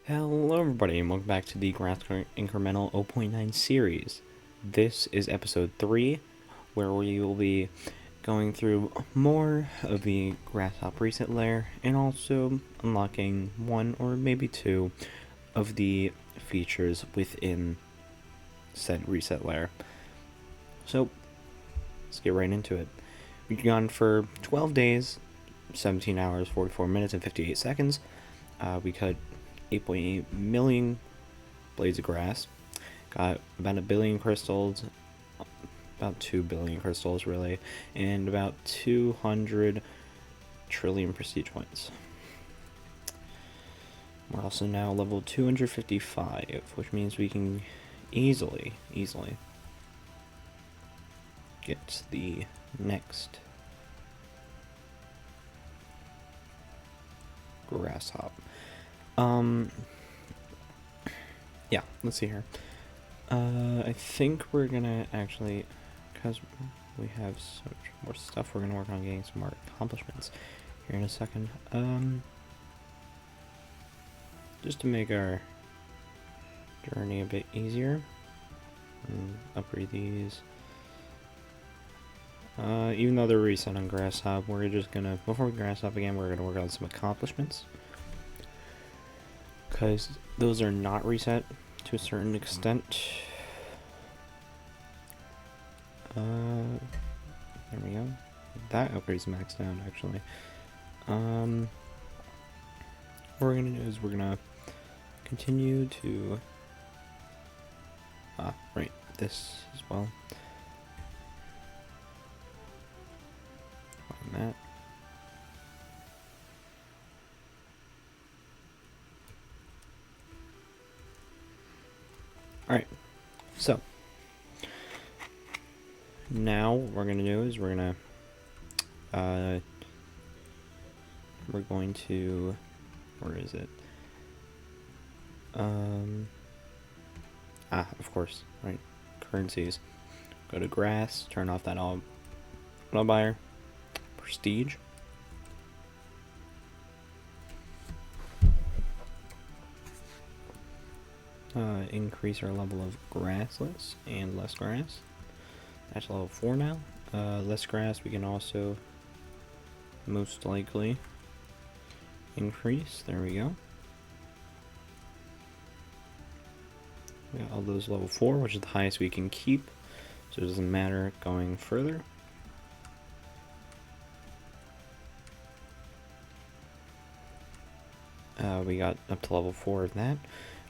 Hello everybody and welcome back to the Grass Cutting Incremental 0.9 series. This is episode 3, where we will be going through more of the Grasshopper reset layer and also unlocking one or maybe two of the features within said reset layer. So let's get right into it. We've gone for 12 days, 17 hours, 44 minutes, and 58 seconds. We cut 8.8 million blades of grass, got about a billion crystals, about 2 billion crystals really, and about 200 trillion prestige points. We're also now level 255, which means we can easily get the next grasshopper. Yeah, let's see here. I think we're gonna actually, because we have so much more stuff, we're gonna work on getting some more accomplishments here in a second. Just to make our journey a bit easier, upgrade these. Even though they're reset on Grasshop, we're just gonna, before we Grasshop again, we're gonna work on some accomplishments, because those are not reset to a certain extent. There we go. That upgrade's maxed out actually. What we're gonna do is we're gonna continue to right, this as well. Find that. Alright, so now what we're gonna do is we're going to, where is it? Of course, right, currencies. Go to grass, turn off that auto buyer, prestige. Increase our level of grassless and less grass. That's level 4 now. Less grass we can also most likely increase. There we go. We got all those level 4, which is the highest we can keep, so it doesn't matter going further. We got up to level 4 of that.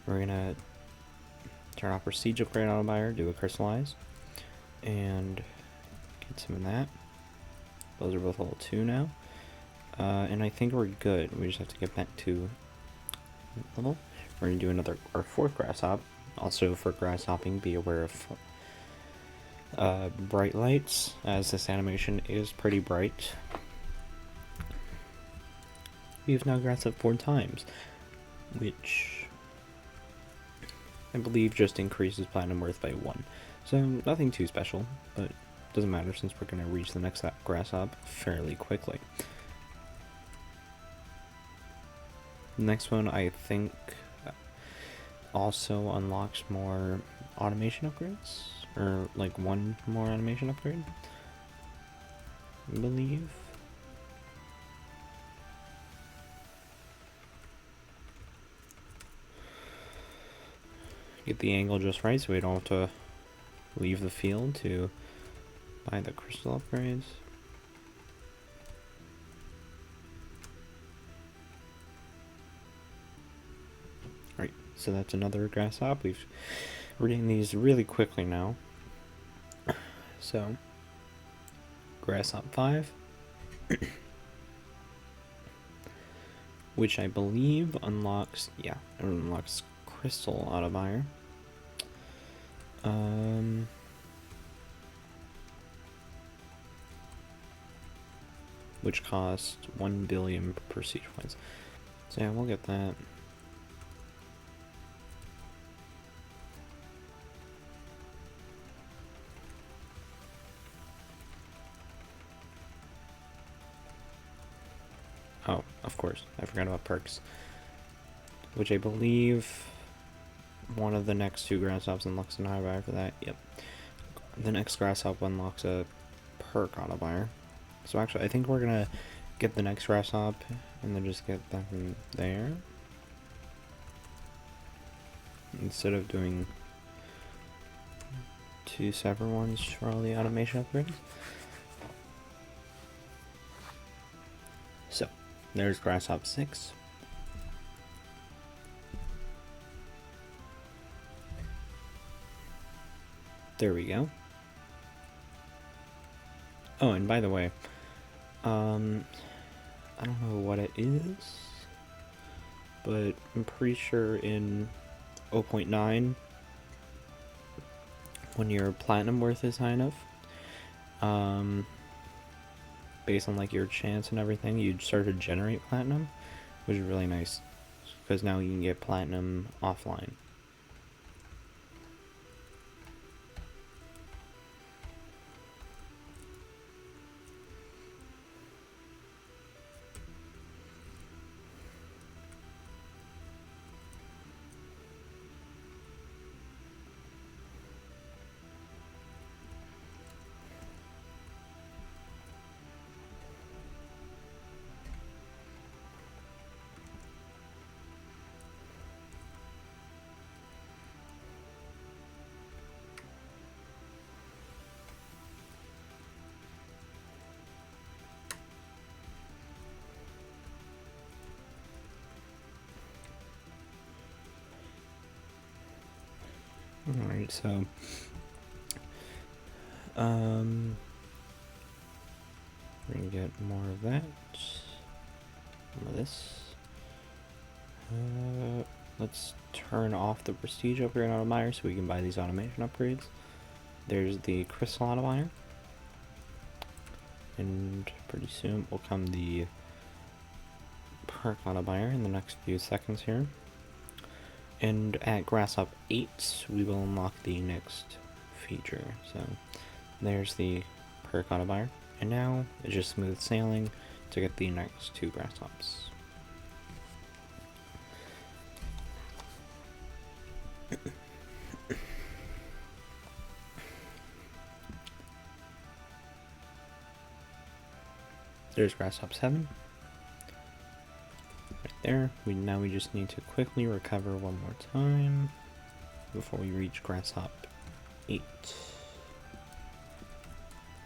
We're gonna turn off Prestige Upgrade Auto Buyer, do a Crystallize, and get some of that. Those are both level 2 now. And I think we're good. We just have to get back to level. We're gonna do our 4th Grasshop. Also for grasshopping, be aware of bright lights, as this animation is pretty bright. We've now grasshopped 4 times, which I believe just increases platinum worth by 1. So nothing too special, but doesn't matter since we're going to reach the next grasshop fairly quickly. The next one I think also unlocks more automation upgrades, or like 1 more automation upgrade, I believe. Get the angle just right so we don't have to leave the field to buy the crystal upgrades. Right, so that's another grasshop. We're getting these really quickly now. So grasshop 5, which I believe unlocks, yeah, it unlocks crystal auto buyer. Which costs 1 billion prestige points. So yeah, we'll get that. Oh, of course, I forgot about perks. which I believe one of the next two grass hops unlocks an auto buyer for that. Yep. The next grass hop unlocks a perk auto buyer. So actually, I think we're gonna get the next grass hop and then just get that from there, instead of doing two separate ones for all the automation upgrades. So there's grass hop 6. There we go. Oh, and by the way, I don't know what it is, but I'm pretty sure in 0.9, when your platinum worth is high enough, based on like your chance and everything, you'd start to generate platinum, which is really nice, because now you can get platinum offline. Alright, so we're gonna get more of that, more of this. Let's turn off the prestige upgrade auto buyer so we can buy these automation upgrades. There's the crystal auto buyer, and pretty soon will come the perk auto buyer in the next few seconds here. And at grass hop 8, we will unlock the next feature. So there's the perk auto buyer, and now it's just smooth sailing to get the next two grass hops. There's grass hop 7. Right there. We just need to quickly recover one more time before we reach grass hop 8,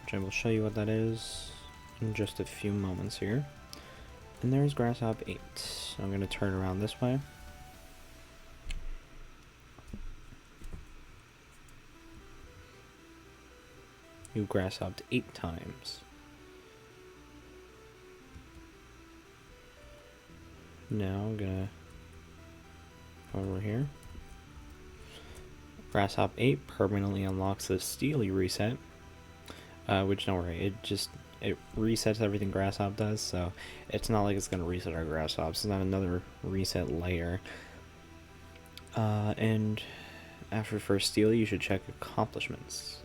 which I will show you what that is in just a few moments here. And there's grass hop 8. So I'm going to turn around this way. You grass hopped 8 times. Now I'm gonna go over here. Grass hop 8 permanently unlocks the Steelie reset, which don't worry, it resets everything grass hop does, so it's not like it's gonna reset our grass hops. It's not another reset layer. And after first Steelie, you should check accomplishments.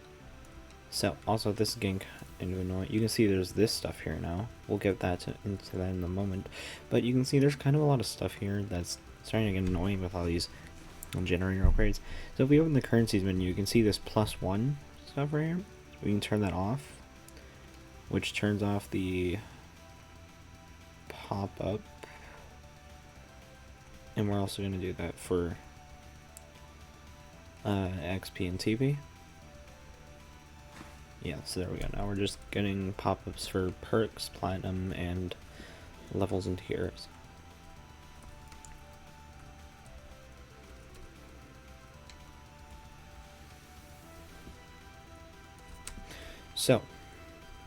So also, this is getting kind of annoying. You can see there's this stuff here now. We'll get into that in a moment. But you can see there's kind of a lot of stuff here that's starting to get annoying with all these generator upgrades. So if we open the currencies menu, you can see this +1 stuff right here. We can turn that off, which turns off the pop-up. And we're also going to do that for XP and TP. Yeah, so there we go. Now we're just getting pop-ups for perks, platinum, and levels and tiers. So,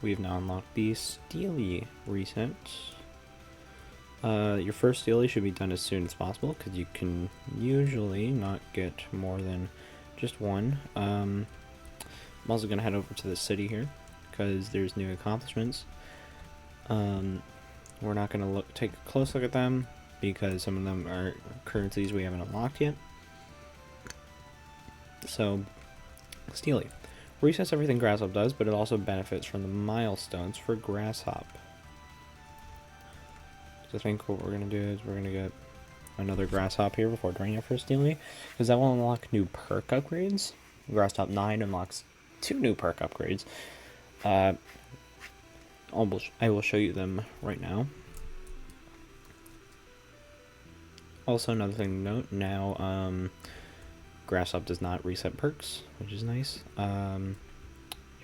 we've now unlocked the Steelie reset. Your first Steelie should be done as soon as possible, because you can usually not get more than just one. I'm also going to head over to the city here, because there's new accomplishments. We're not going to take a close look at them, because some of them are currencies we haven't unlocked yet. So, Steelie resets everything Grasshop does, but it also benefits from the milestones for Grasshop. So I think what we're going to do is we're going to get another grass hop here before turning it for Steelie, because that will unlock new perk upgrades. Grass hop 9 unlocks 2 new perk upgrades. I will show you them right now. Also, another thing to note, now grass hop does not reset perks, which is nice. Here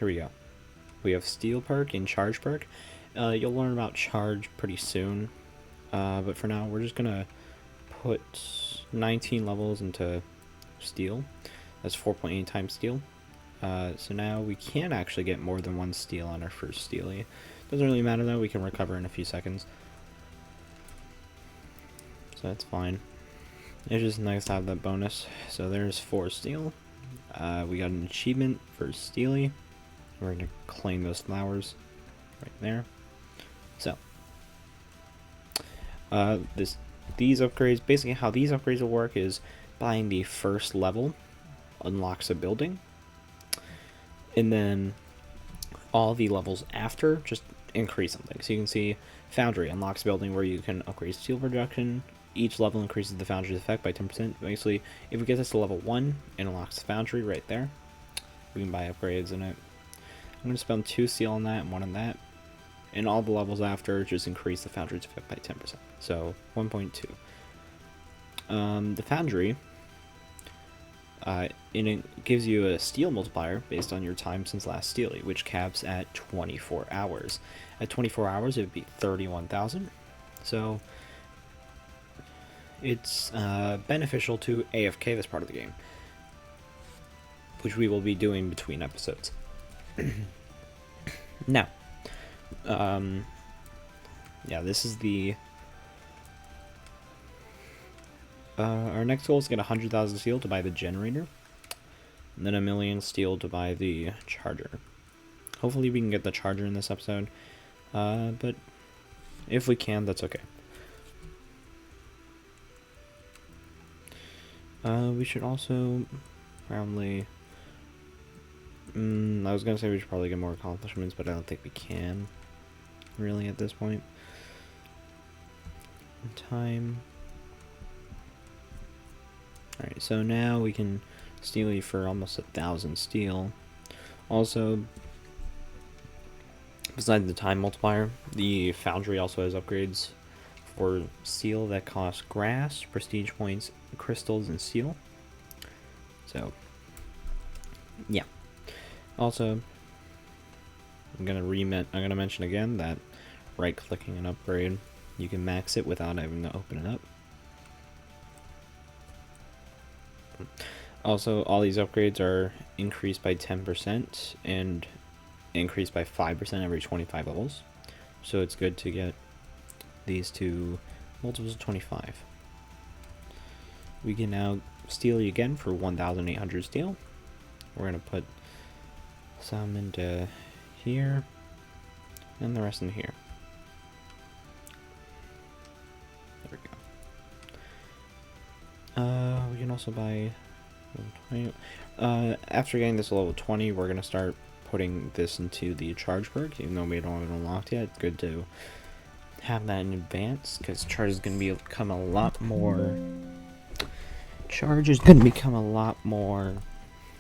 we go. We have Steel perk and Charge perk. You'll learn about Charge pretty soon, but for now we're just gonna put 19 levels into Steel. That's 4.8 times Steel. So now we can actually get more than 1 Steel on our first Steelie. Doesn't really matter though, we can recover in a few seconds. So that's fine. It's just nice to have that bonus. So there's 4 Steel. We got an achievement for Steelie. We're going to claim those flowers right there. So, these upgrades, basically how these upgrades will work is buying the first level unlocks a building, and then all the levels after just increase something. So you can see Foundry unlocks a building where you can upgrade steel production. Each level increases the Foundry's effect by 10%. Basically, if we get this to level 1, it unlocks the Foundry right there. We can buy upgrades in it. I'm going to spend 2 steel on that and 1 on that. And all the levels after just increase the Foundry's effect by 10%. So 1.2. The Foundry, it gives you a steel multiplier based on your time since last Steelie, which caps at 24 hours. At 24 hours, it would be 31,000. So it's beneficial to AFK this part of the game, which we will be doing between episodes. Now, yeah, this is the our next goal is to get 100,000 steel to buy the generator, and then 1,000,000 steel to buy the charger. Hopefully we can get the charger in this episode, but if we can, that's okay. We should also probably I was gonna say we should probably get more accomplishments, but I don't think we can really at this point in time. Alright, so now we can Steelie for almost 1,000 steel. Also, besides the time multiplier, the Foundry also has upgrades for steel that cost grass, prestige points, crystals, and steel. So, yeah. Also, I'm gonna mention again that right-clicking an upgrade, you can max it without having to open it up. Also, all these upgrades are increased by 10% and increased by 5% every 25 levels. So it's good to get these to multiples of 25. We can now Steelie again for 1,800 steel. We're going to put some into here and the rest in here. There we go. We can also buy 20. After getting this level 20, we're going to start putting this into the charge perk, even though we don't have it unlocked yet. It's good to have that in advance, because charge is going to become a lot more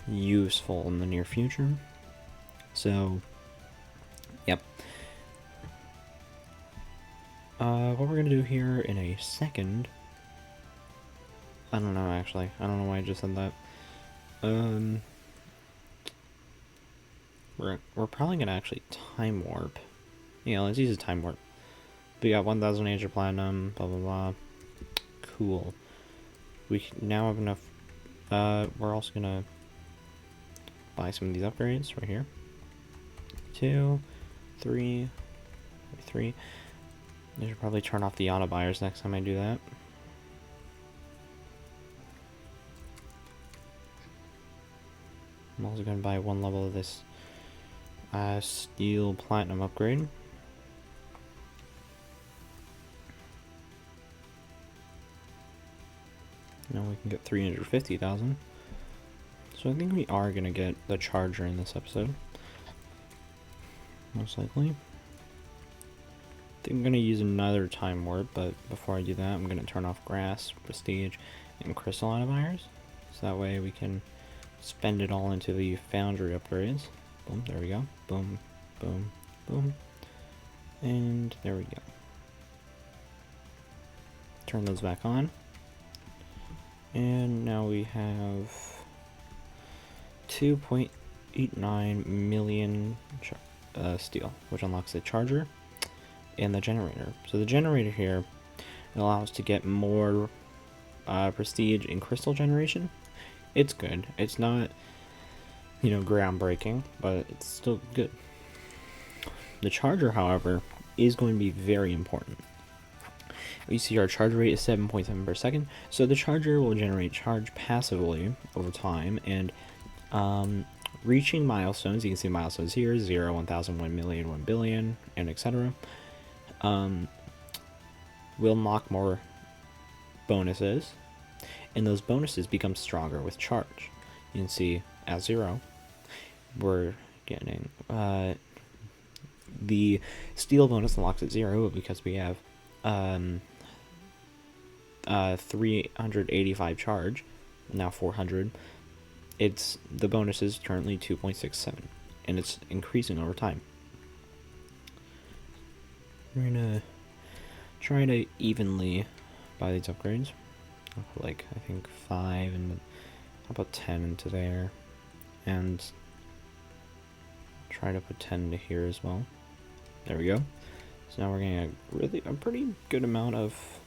useful in the near future. So, yep. What we're going to do here in a second, I don't know actually, I don't know why I just said that. We're probably going to actually time warp. Yeah, let's use a time warp. We got 1,000 age of platinum, blah blah blah. Cool. We now have enough. We're also gonna buy some of these upgrades right here. 2, 3, 3. I should probably turn off the auto buyers next time I do that. I'm also gonna buy 1 level of this steel platinum upgrade. Now we can get 350,000. So I think we are going to get the charger in this episode. Most likely. I'm going to use another time warp, but before I do that, I'm going to turn off grass, prestige, and crystal antivirus. So that way we can spend it all into the foundry upgrades. Boom, there we go. Boom, boom, boom. And there we go. Turn those back on. And now we have 2.89 million steel, which unlocks the charger and the generator. So the generator here allows to get more prestige and crystal generation. It's good. It's not, you know, groundbreaking, but it's still good. The charger, however, is going to be very important. We see our charge rate is 7.7 per second, so the charger will generate charge passively over time, and reaching milestones, you can see milestones here, 0, 1,000, 1 million, 1 billion, and etc. Will unlock more bonuses, and those bonuses become stronger with charge. You can see at 0, we're getting the steel bonus unlocks at 0 because we have 385 charge, now 400. It's the bonus is currently 2.67, and it's increasing over time. We're gonna try to evenly buy these upgrades. Like I think 5 and how about 10 into there, and try to put 10 into here as well. There we go. So now we're getting a pretty good amount of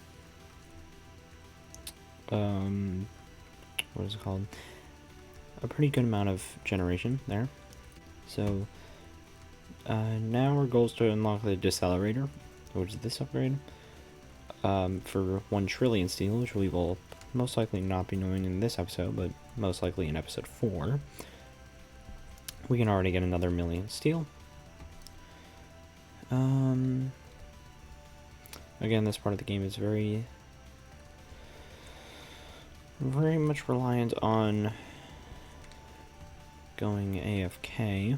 what is it called? A pretty good amount of generation there. So now our goal is to unlock the decelerator, which is this upgrade, for 1 trillion steel, which we will most likely not be doing in this episode, but most likely in episode 4. We can already get another 1,000,000 steel. Again, this part of the game is very much reliant on going AFK. I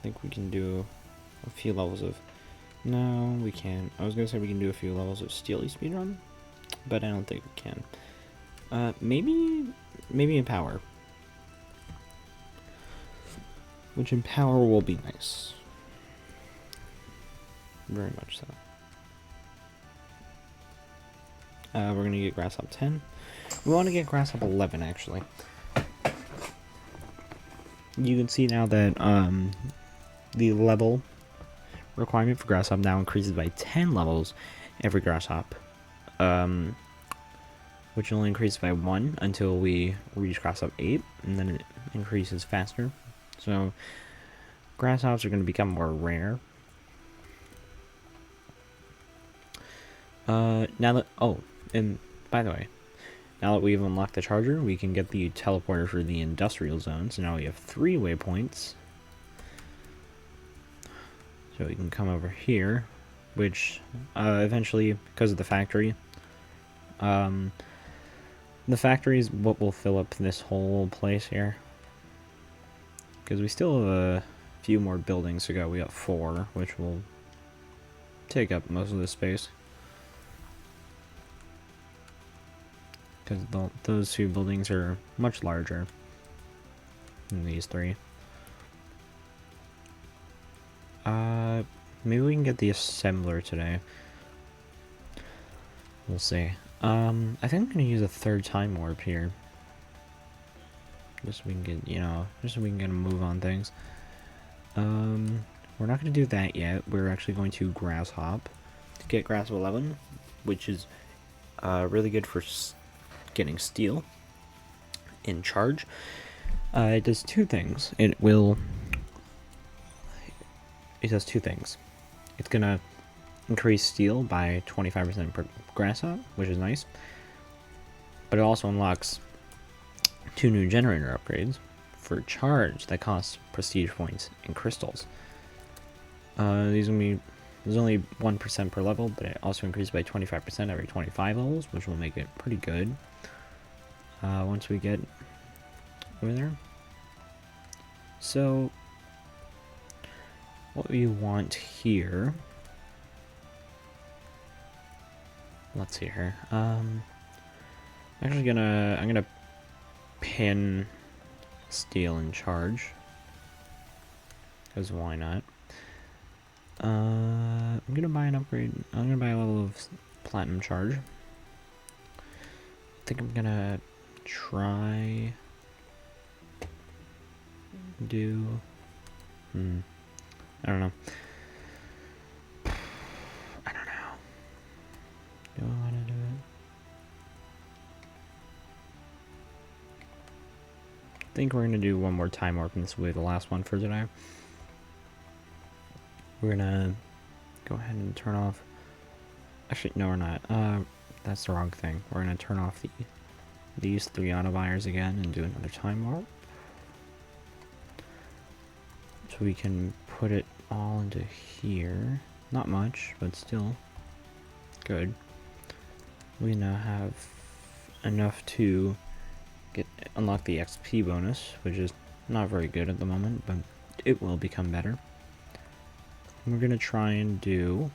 think we can do a few levels of... No, we can't. I was gonna say we can do a few levels of Steelie speedrun, but I don't think we can. Maybe in power. Which in power will be nice. Very much so. We're going to get grass up 10. We want to get grass up 11, actually. You can see now that the level requirement for grass hop now increases by 10 levels every grass hop. Which only increases by 1 until we reach grass hop 8, and then it increases faster. So grass hops are going to become more rare. Now that, and by the way, now that we've unlocked the charger, we can get the teleporter for the industrial zone. So now we have 3 waypoints. So we can come over here, which eventually, because of the factory, the factory is what will fill up this whole place here. Because we still have a few more buildings to go. We got 4, which will take up most of the space. Because those 2 buildings are much larger than these 3. Maybe we can get the assembler today. We'll see. I think I'm gonna use a 3rd time warp here. Just so we can get, just so we can get a move on things. We're not gonna do that yet. We're actually going to grass hop to get grass 11, which is really good for getting steel in charge. It does 2 things. It does 2 things. It's gonna increase steel by 25% per grass hop, which is nice. But it also unlocks 2 new generator upgrades for charge that cost prestige points and crystals. There's only 1% per level, but it also increases by 25% every 25 levels, which will make it pretty good once we get over there. So what we want here. Let's see here. I'm gonna pin Steelie in charge. Because why not? I'm gonna buy an upgrade. I'm gonna buy a level of platinum charge. I think I'm gonna try do. I don't know. I don't know. Do I want to do it? I think we're gonna do one more time warp, and this will be the last one for today. We're gonna go ahead and turn off. Actually, no, we're not. That's the wrong thing. We're gonna turn off these 3 auto buyers again and do another time warp. So we can put it all into here. Not much, but still good. We now have enough to unlock the XP bonus, which is not very good at the moment, but it will become better. And we're gonna try and do.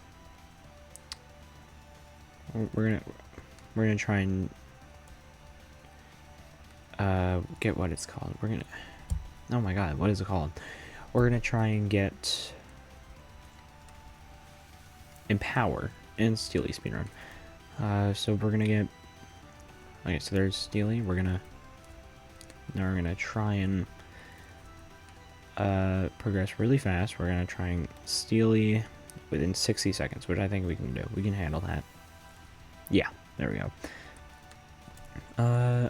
We're gonna try and get what it's called. We're gonna. Oh my god, what is it called? We're gonna try and get Empower in Steelie speedrun. So we're gonna get. Okay, so there's Steelie. Now we're gonna try and progress really fast. We're gonna try and Steelie within 60 seconds, which I think we can do. We can handle that. Yeah, there we go.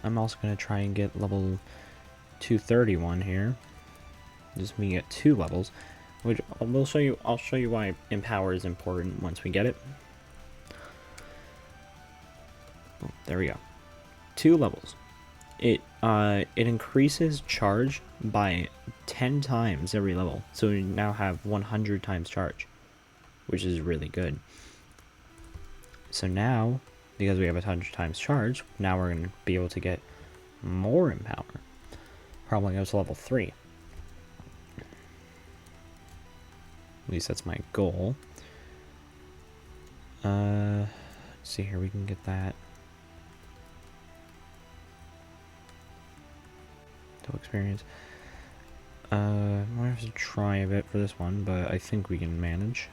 I'm also gonna try and get level 231 here. Just me get 2 levels, which I'll show you why Empower is important once we get it. Oh, there we go. 2 levels. It increases charge by 10 times every level, so we now have 100 times charge, which is really good. So now, because we have 100 times charge, now we're going to be able to get more Empower. Probably go to level 3. At least that's my goal. Let's see here, we can get that. To experience. I might have to try a bit for this one, but I think we can manage.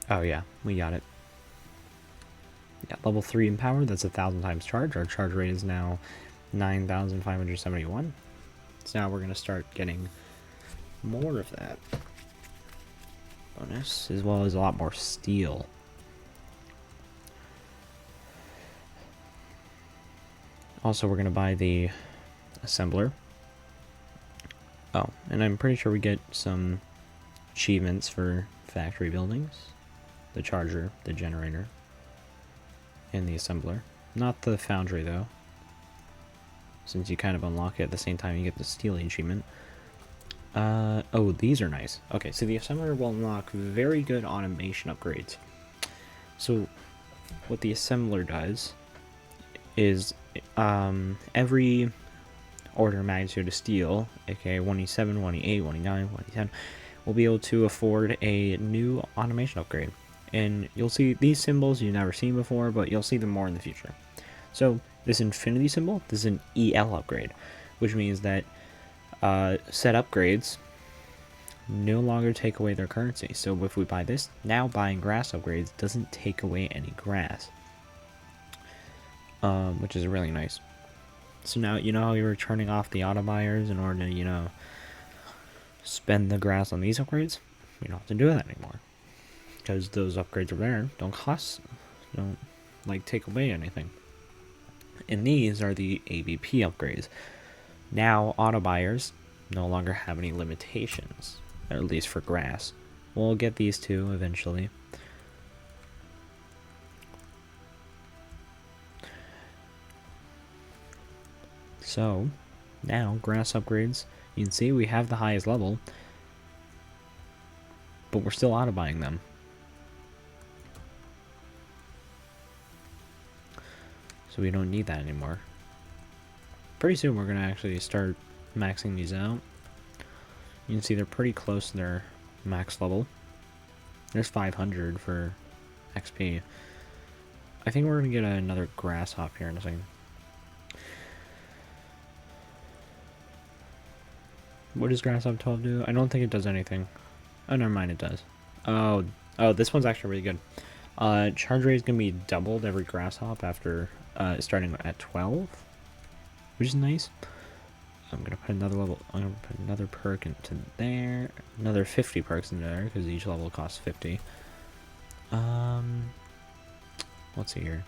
Oh yeah, we got it. Yeah, level 3 Empower, that's 1,000 times charge. Our charge rate is now 9,571. So now we're going to start getting more of that bonus, as well as a lot more steel. Also, we're going to buy the assembler. Oh, and I'm pretty sure we get some achievements for factory buildings. The charger, the generator, and the assembler. Not the foundry, though, since you kind of unlock it at the same time you get the Steelie achievement. Oh, these are nice. Okay, so the assembler will unlock very good automation upgrades. So, what the assembler does is every order of magnitude of steel, aka 1E7, 1E8, 1E9, 1E10, will be able to afford a new automation upgrade. And you'll see these symbols you've never seen before, but you'll see them more in the future. So this infinity symbol, this is an EL upgrade, which means that set upgrades no longer take away their currency. So if we buy this, now buying grass upgrades doesn't take away any grass, which is really nice. So now, you know how you were turning off the auto buyers in order to, you know, spend the grass on these upgrades? You don't have to do that anymore, because those upgrades are there, don't like take away anything. And these are the AVP upgrades. Now auto buyers no longer have any limitations, at least for grass. We'll get these two eventually. So now grass upgrades, you can see we have the highest level, but we're still auto buying them. So we don't need that anymore. Pretty soon we're going to actually start maxing these out. You can see they're pretty close to their max level. There's 500 for XP. I think we're going to get another grass hop here in a second. What does grass hop 12 do? I don't think it does anything. Oh, never mind, it does. Oh, this one's actually really good. Charge rate is going to be doubled every grass hop after starting at 12, which is nice. I'm going to put another level, I'm going to put another perk into there, another 50 perks into there, because each level costs 50. Let's see here.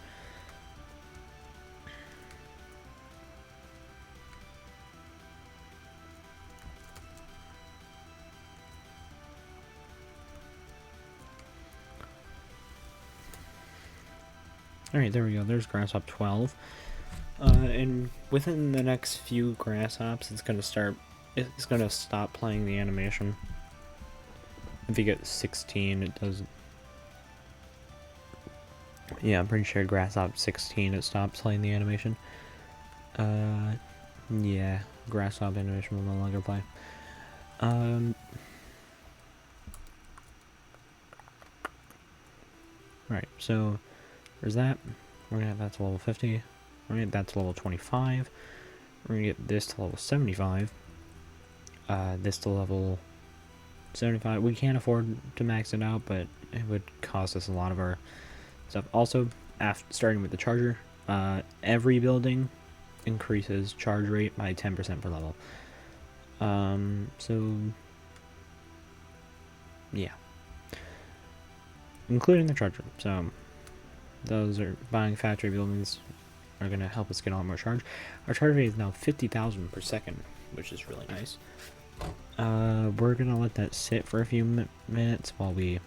Alright, there we go. There's grass hop 12. And within the next few grass hops, it's gonna stop playing the animation. If you get 16, it does. Yeah, I'm pretty sure grass hop 16, it stops playing the animation. Yeah, grass hop animation will no longer play. Right, so there's that. We're gonna have that to level 50. We're gonna get that to level 25. We're gonna get this to level 75. This to level 75. We can't afford to max it out, but it would cost us a lot of our stuff. Also, starting with the charger, every building increases charge rate by 10% per level. So yeah, including the charger. So those are buying factory buildings are going to help us get a lot more charge. Our charge rate is now 50,000 per second, which is really nice. We're going to let that sit for a few minutes while we...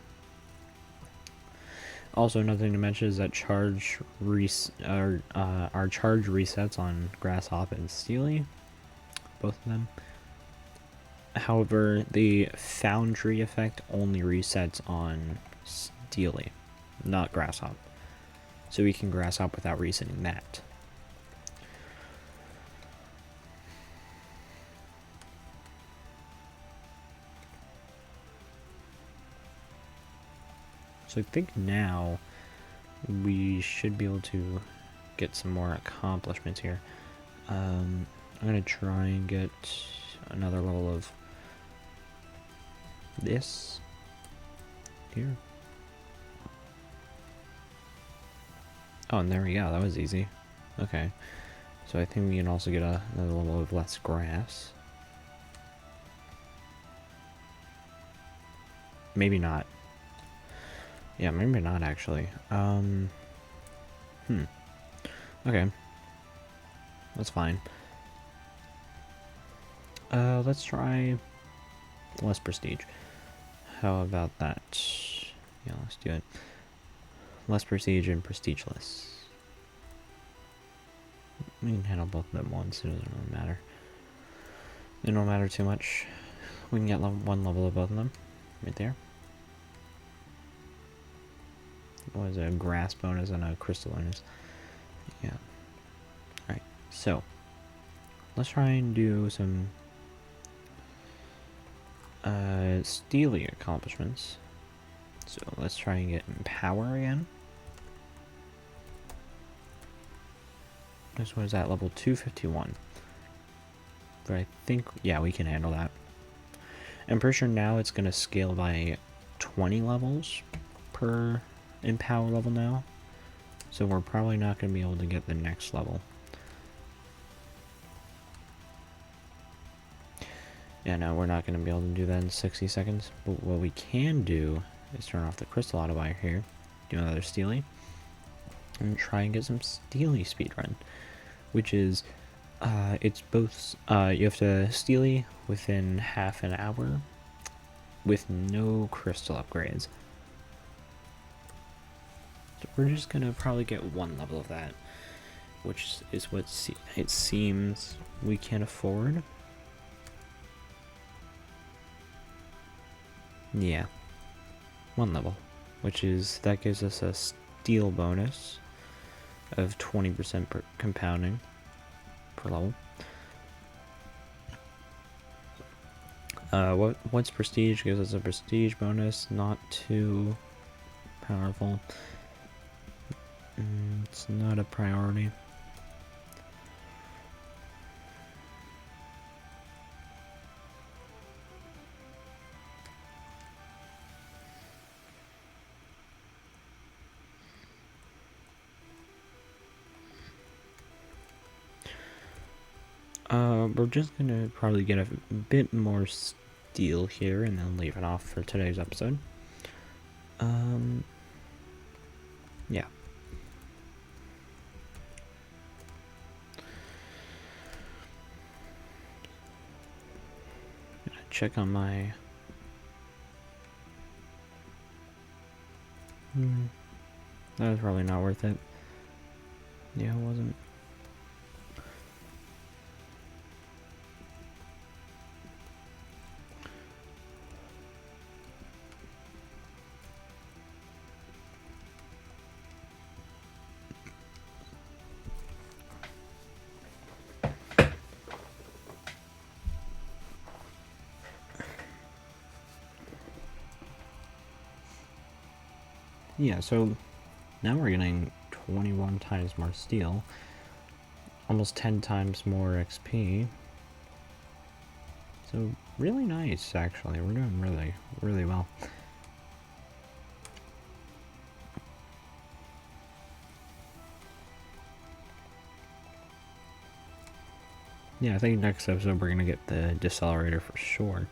Also, another thing to mention is that our charge resets on Grass Hop and Steelie, both of them. However, the Foundry effect only resets on Steelie, not Grass Hop. So we can grass hop without resetting that. So I think now we should be able to get some more accomplishments here. I'm going to try and get another level of this here. Oh, and there we go. That was easy. Okay. So I think we can also get another level of less grass. Maybe not. Yeah, maybe not actually. Okay. That's fine. Let's try less prestige. How about that? Yeah, let's do it. Less prestige and prestigeless. We can handle both of them once, it doesn't really matter. It don't matter too much. We can get one level of both of them. Right there. What is it? A grass bonus and a crystal bonus. Yeah. Alright, so let's try and do some Steelie accomplishments. So let's try and get Empower again. This one is at level 251. But I think, yeah, we can handle that. I'm pretty sure now it's going to scale by 20 levels per Empower level now. So we're probably not going to be able to get the next level. Yeah, no, we're not going to be able to do that in 60 seconds. But what we can do is turn off the crystal auto buyer here, do another Steelie, and try and get some Steelie speedrun, which is, it's both, you have to Steelie within half an hour with no crystal upgrades. So we're just going to probably get one level of that, which is what it seems we can afford. Yeah. One level, which is, that gives us a steel bonus of 20% per compounding per level. What's prestige? Gives us a prestige bonus, not too powerful. It's not a priority. We're just gonna probably get a bit more steel here and then leave it off for today's episode. Yeah. Check on my... that was probably not worth it. Yeah, it wasn't. Yeah, so now we're getting 21 times more steel, almost 10 times more XP. So really nice, actually. We're doing really, really well. Yeah, I think next episode we're gonna get the decelerator for sure.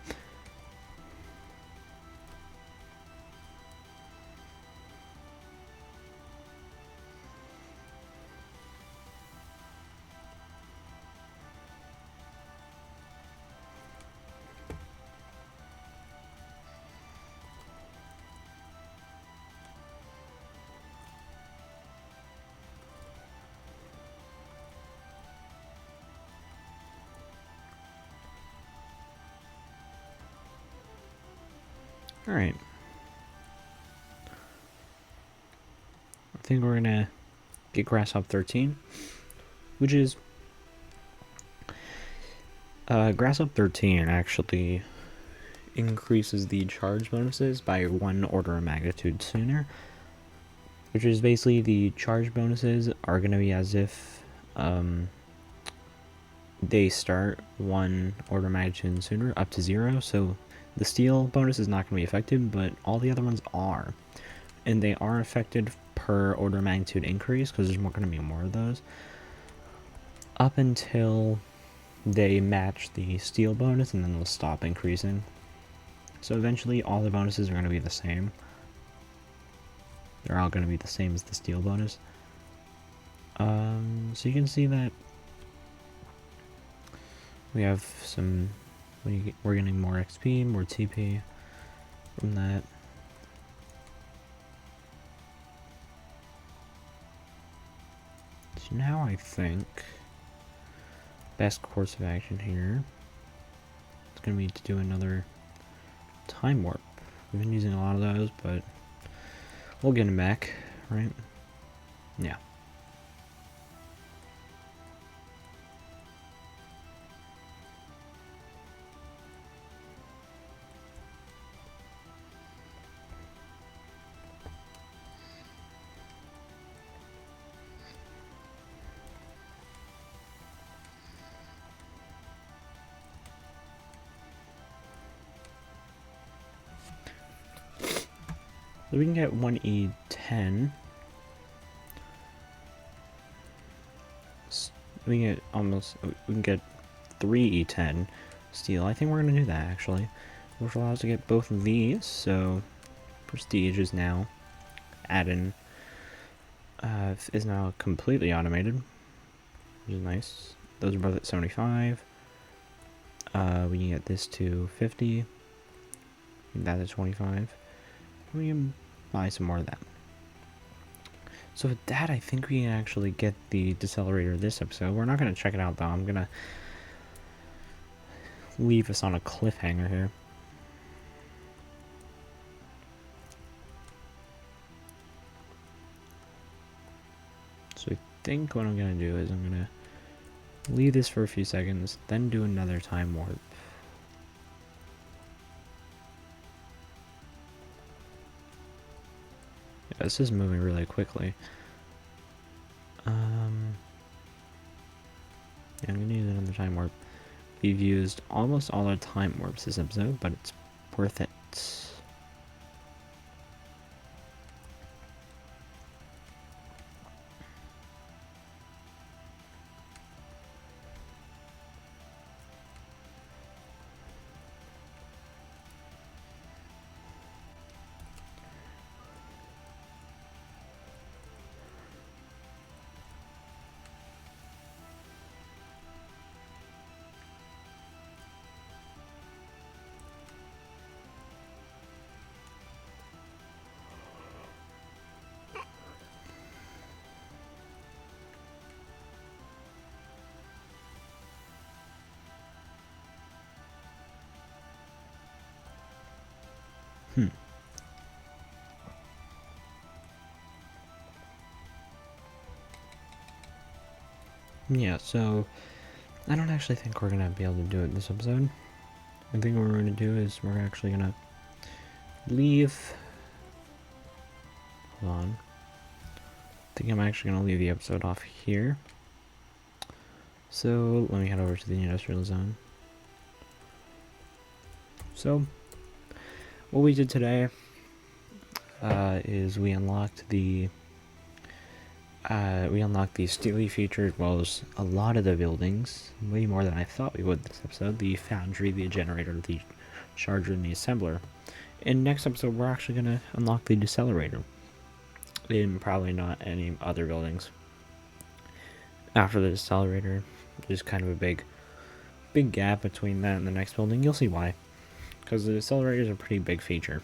Alright. I think we're gonna get Grass up 13, which is... Grass up 13 actually increases the charge bonuses by 1 order of magnitude sooner, which is basically the charge bonuses are going to be as if they start 1 order of magnitude sooner up to 0, so the steel bonus is not going to be affected, but all the other ones are. And they are affected per order of magnitude increase, because there's going to be more of those, up until they match the steel bonus, and then they'll stop increasing. So eventually all the bonuses are going to be the same. They're all going to be the same as the steel bonus. So you can see that we have some... we're getting more XP, more TP from that. So now I think best course of action here, it's going to be to do another time warp. We've been using a lot of those, but we'll get them back, right? Yeah. So we can get 1E10. We can get 3E10 steel. I think we're gonna do that actually, which allows us to get both of these. So prestige is now add-in is now completely automated, which is nice. Those are both at 75. We can get this to 50. That at 25. We can buy some more of that. So with that, I think we can actually get the decelerator this episode. We're not going to check it out though. I'm going to leave us on a cliffhanger here. So I think what I'm going to do is I'm going to leave this for a few seconds, then do another time warp. This is moving really quickly. I'm gonna use another time warp. We've used almost all our time warps this episode, but it's worth it. Yeah, so I don't actually think we're gonna be able to do it this episode. I think what we're gonna do is we're actually gonna leave. Hold on. I think I'm actually gonna leave the episode off here. So let me head over to the industrial zone. So what we did today is we unlocked the Steelie feature as well as a lot of the buildings, way more than I thought we would this episode. The foundry, the generator, the charger, and the assembler. In next episode, we're actually going to unlock the decelerator. And probably not any other buildings. After the decelerator, there's kind of a big gap between that and the next building. You'll see why. Because the decelerator is a pretty big feature.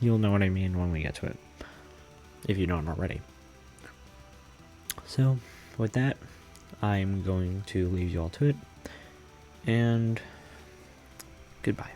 You'll know what I mean when we get to it. If you don't already. So, with that, I'm going to leave you all to it, and goodbye.